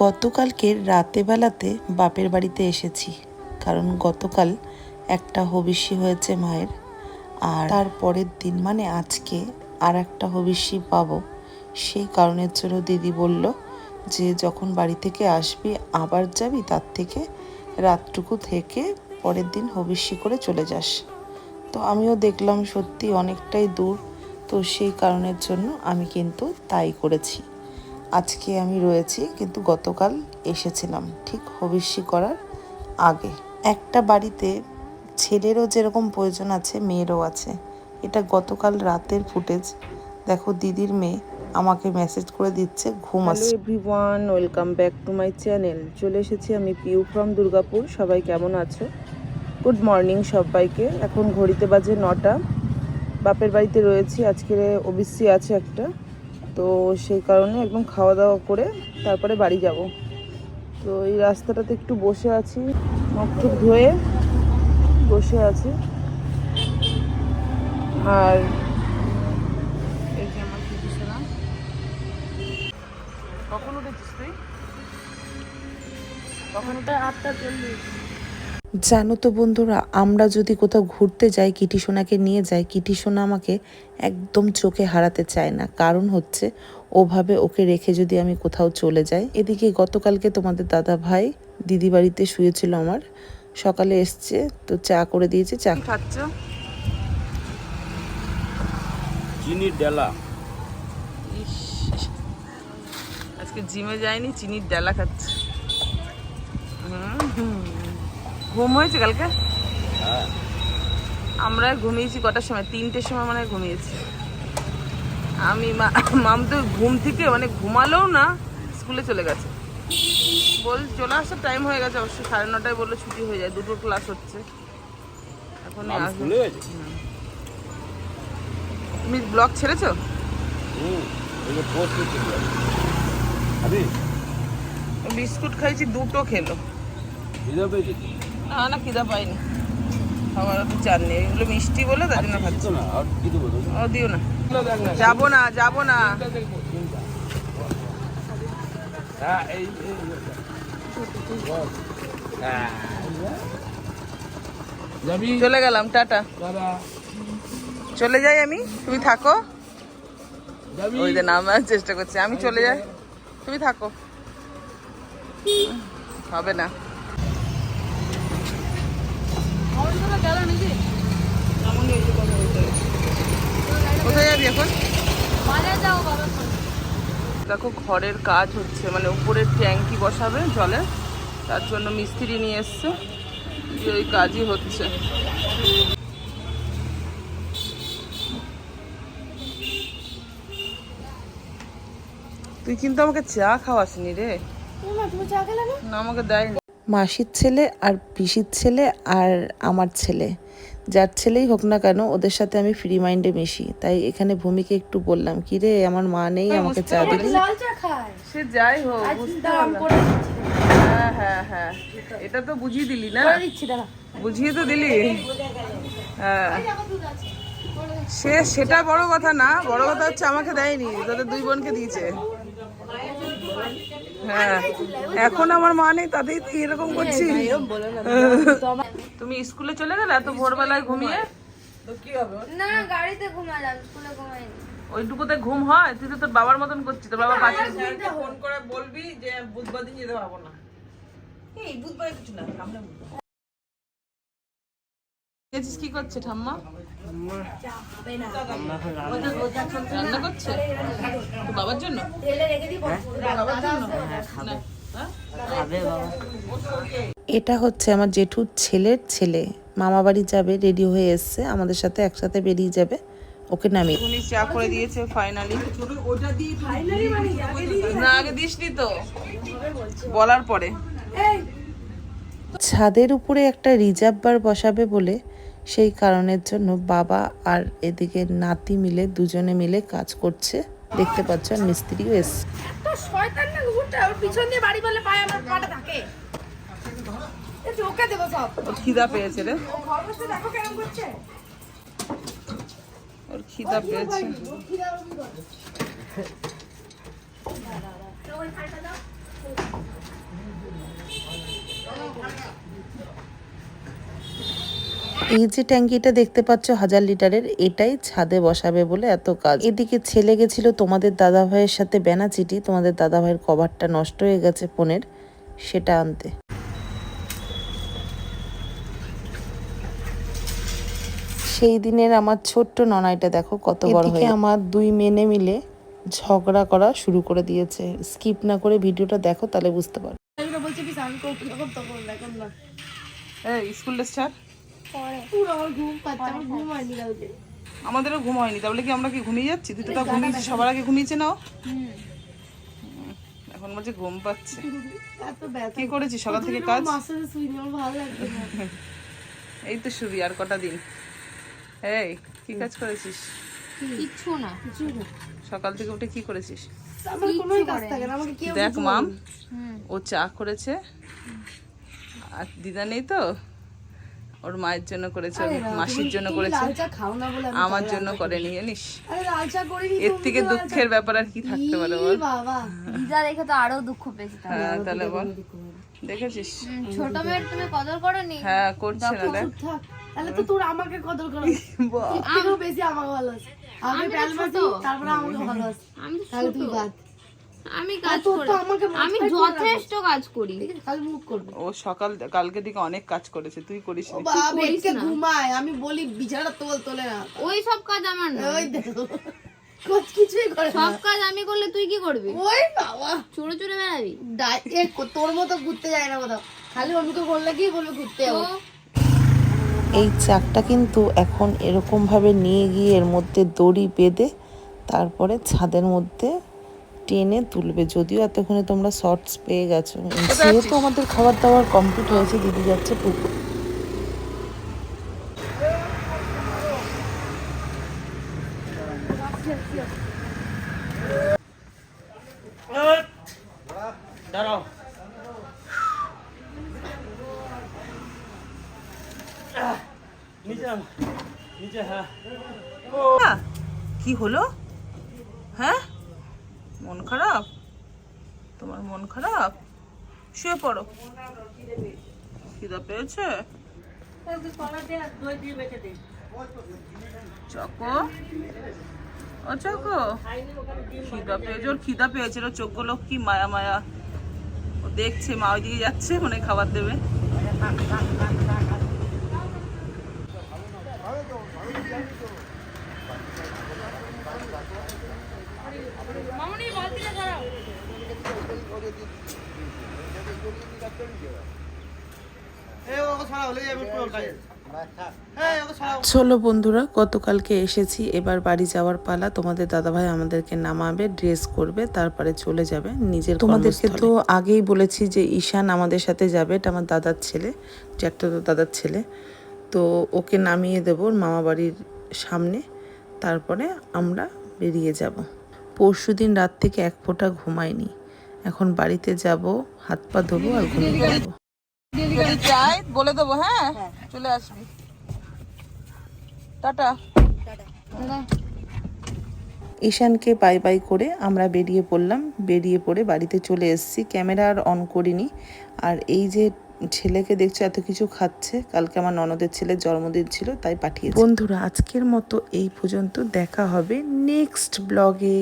গতকালকে রাতেবেলাতে বাপের বাড়িতে এসেছি, কারণ গতকাল একটা হবিষ্যি হয়েছে মায়ের, আর তার পরের দিন মানে আজকে আর একটা হবিষ্যি পাবো। সেই কারণের জন্য দিদি বলল যে যখন বাড়ি থেকে আসবি আবার যাবি, তার থেকে রাতটুকু থেকে পরের দিন হবিষ্যি করে চলে যাস। তো আমিও দেখলাম সত্যি অনেকটাই দূর, তো সেই কারণের জন্য আমি কিন্তু তাই করেছি। আজকে আমি রয়েছি, কিন্তু গতকাল এসেছিলাম ঠিক হবিষ্যি করার আগে। একটা বাড়িতে ছেলেরও যেরকম প্রয়োজন আছে মেয়েরও আছে। এটা গতকাল রাতের ফুটেজ। দেখো দিদির মেয়ে আমাকে মেসেজ করে দিচ্ছে ঘুম আসছে। Hello everyone, welcome back to my channel. চলে এসেছি আমি পিউ ফ্রম দুর্গাপুর। সবাই কেমন আছো? গুড মর্নিং সবাইকে। এখন ঘড়িতে বাজে 9টা। বাপের বাড়িতে রয়েছি, আজকে ওবিসি আছে একটা, তো সেই কারণে একদম খাওয়া দাওয়া করে তারপরে বাড়ি যাব। তো এই রাস্তাটাতে একটু বসে আছি, মুখ টুক ধুয়ে বসে আছি। আর এই যে আমার কিছু না। কখন উঠেছিস তুই? কখন উঠে? 8:40। জানো তো বন্ধুরা, আমরা যদি কোথাও ঘুরতে যাই, কিটি সোনাকে নিয়ে যাই, কিটি সোনা আমাকে একদম চোখে হারাতে চায় না। কারণ হচ্ছে ওভাবে ওকে রেখে যদি আমি কোথাও চলে যাই। এদিকে গতকালকে তোমাদের দাদা ভাই দিদি বাড়িতে শুয়েছিল আমার, সকালে এসছে তো চা করে দিয়েছে। চা খাচ্ছ? চিনির ডালা। আজকে জিমে যায়নি, চিনির ডালা খাচ্ছে। ঘুম হয়েছে কালকে? হ্যাঁ, আমরা ঘুমিয়েছি কটার সময়? 3টের সময় মানে ঘুমিয়েছি আমি। মাম তো ঘুম থেকে মানে ঘুমালেও না, স্কুলে চলে গেছে। চলে আসার টাইম হয়ে গেছে অবশ্য, 9:30 বললো ছুটি হয়ে যায়, 2টো ক্লাস হচ্ছে এখন। স্কুলে গেছে। তুমি ব্লগ ছেড়েছো? বিস্কুট খাইছি, 2টো খেলো। না খিদা পাইনি, খাবার তো চার নেই, এগুলো মিষ্টি বলে তার জন্য খাচ্ছি। ও দিও না, যাবো না। চলে গেলাম, টাটা। চলে যাই আমি, তুমি থাকো। ওই যে নামার চেষ্টা করছি, আমি চলে যাই, তুমি থাকো। হবে না। কোথায় যাবি এখন? দেখো ঘরের কাজ হচ্ছে, মানে উপরের ট্যাঙ্কি বসাবে জলে, তার জন্য মিস্ত্রি নিয়ে এসছে, ওই কাজই হচ্ছে। তুই কিন্তু আমাকে চা খাওয়াসনি রে। না, আমাকে দেয়নি। মাসির ছেলে আর পিসির ছেলে আর আমার ছেলে, যার ছেলেই হোক না কেন, ওদের সাথে আমি ফ্রি মাইন্ডে মিশি। তাই এখানে ভূমিকে একটু বললাম, কি রে আমার মা নেই, আমাকে চা দিবি? সে যাই হোক, হ্যাঁ, এটা তো বুঝিয়ে দিলি না? বুঝিয়ে তো দিলি। হ্যাঁ, সেটা বড় কথা না, বড় কথা হচ্ছে আমাকে দেয়নি, তোদের 2 বোনকে দিয়েছে। হ্যাঁ, এখন আমার মা নেই, তাতেই তুই এরকম করছিস। তুমি স্কুলে চলে গেলে এত ভোরবেলায় ঘুমিয়ে? কি হবে না, গাড়িতে ঘুমালাম, স্কুলে ঘুমাইনি। ওইটুকুতে ঘুম হয়? তুই তো তোর বাবার মতন করছিস। তোর বাবা পাশে ফোন করে বলবি যে বুধবার দিন যেতে পারবো না। এই বুধবার কিছু না, আমরা কি করছে ঠাম্মা? রান্না করছে বাবার জন্য? বাবার জন্য? এটা হচ্ছে আমার জেঠুর ছেলের ছেলে, মামা বাড়ি যাবে, রেডি হয়ে এসছে, আমাদের সাথে একসাথে বেরিয়ে যাবে। ওকে নামিয়ে উনি চা করে দিয়েছে ফাইনালি। না আগে দিসনি তো, বলার পরে। ছাদের উপরে একটা রিজার্ভ বার বসাবে বলে, সেই কারণের জন্য বাবা আর এদিকে নাতি মিলে দুজনে মিলে কাজ করছে, দেখতে পাচ্ছ। আর মিস্ত্রিও এসছে। খিদা পেয়েছে রে, ওর খিদা পেয়েছে। এই যে ট্যাঙ্কিটা দেখতে পাচ্ছ 1000 লিটারের, এটাই ছাদে বসাবে বলে এত কাজ। এদিকে ছেলে গেছিল তোমাদের দাদা ভাইয়ের সাথে বেনাচিটি, তোমাদের দাদা ভাইয়ের কভারটা নষ্ট হয়ে গেছে ফোনের, সেটা আনতে। সেই দিনের আমার ছোট্ট ননাইটা দেখো কত বড় হয়ে। আমার দুই মেনে মিলে ঝগড়া করা শুরু করে দিয়েছে। স্কিপ না করে ভিডিওটা দেখো, তাহলে বুঝতে পারো। এই স্কুল ড্রেস ছাড়। আমাদেরও ঘুম হয়নি, তাহলে কি আমরা কি ঘুমিয়ে যাচ্ছি? তুই তো তা ঘুমিয়েছিস, সবার আগে ঘুমিয়েছে নাও। এখন বলছে ঘুম পাচ্ছে। কি করেছিস সকাল থেকে কাজ? এই তো শুবি আর কটা দিন। এই কি কাজ করেছিস? কিচ্ছু না। সকাল থেকে উঠে কি করেছিস? দেখ দেখ মাম, ও চা করেছে আর দিদা নেই তো, ওর মায়ের জন্য করেছে, ওর মাসির জন্য করেছে, আমার জন্য করেনি জানিস। এর থেকে দুঃখের ব্যাপার আর কি থাকতে পারে বল? দিদা দেখে তো আরো দুঃখ পেয়েছে। হ্যাঁ তাহলে বল, দেখেছিস? ছোট মেয়ের তুমি কদর করনি? হ্যাঁ করছে না, দেখ। তাহলে তো তোর আমাকে কদর করো, তুইও বেশি আমাকে ভালোবাসিস। আমি প্যালমাসি, তারপরে আমাকে ভালোবাসিস। আমি তাহলে তুই বাদ। আমি কাজ তোর করি, তো আমাকে আমি যথেষ্ট কাজ করি। খালি মুখ করবি। ও কালকে দিকে অনেক কাজ করেছে, তুই করিস নি। বাবা একে ঘুমায়, আমি বলি বিছানা তোলে না। ওই সব কাজ আমার না। ওই দেখো কোচ কিছুই করে না। সব কাজ আমি করলে তুই কি করবি? ওই বাবা চড়ে চড়ে বেড়াবি। তোর মতো ঘুরতে যায় না কোথাও, খালি অন্যকে বললে কি বলবে ঘুরতে যাবো। এই চাকটা কিন্তু এখন এরকমভাবে নিয়ে গিয়ে এর মধ্যে দড়ি বেঁধে তারপরে ছাদের মধ্যে টেনে তুলবে। যদিও এতক্ষণে তোমরা শর্টস পেয়ে গেছো। যেহেতু আমাদের খাবার দাবার কমপ্লিট হয়েছে, দিদি যাচ্ছে পুকুর। দাঁড়াও। নিচে নিচে, হ্যাঁ। কি হলো? হ্যাঁ মন খারাপ? তোমার মন খারাপ? শুয়ে পড়ো। খিদা পেয়েছে? চকো, ও চকো, খিদা পেয়েছে, ওর খিদা পেয়েছে, ওর চোখগুলো কি মায়া মায়া। ও দেখছে মা ওইদিকে যাচ্ছে, মনে খাবার দেবে। চলো বন্ধুরা, গতকালকে এসেছি, এবার বাড়ি যাওয়ার পালা। তোমাদের দাদাভাই আমাদেরকে নামাবে, ড্রেস করবে, তারপরে চলে যাবে নিজের। তোমাদেরকে তো আগেই বলেছি যে ঈশান আমাদের সাথে যাবে, এটা আমার দাদার ছেলে, জ্যাঠতো দাদার ছেলে। তো ওকে নামিয়ে দেবো মামা বাড়ির সামনে, তারপরে আমরা বেরিয়ে যাব। পরশুদিন রাত থেকে এক ফোঁটা ঘুমাইনি। এখন বাড়িতে যাব, হাত পা ধোবো আর ঘুমিয়ে যাবো। যাই বলে দেবো, হ্যাঁ চলে আসবি। টাটা। ঈশানকে বাই বাই করে আমরা বেরিয়ে পড়লাম। বেরিয়ে পড়ে বাড়িতে চলে এসেছি, ক্যামেরা আর অন করিনি। আর এই যে ছেলেকে দেখছো এত কিছু খাচ্ছে, কালকে আমার ননদের ছেলের জন্মদিন ছিল, তাই পাঠিয়েছি। বন্ধুরা আজকের মতো এই পর্যন্ত, দেখা হবে নেক্সট ব্লগে।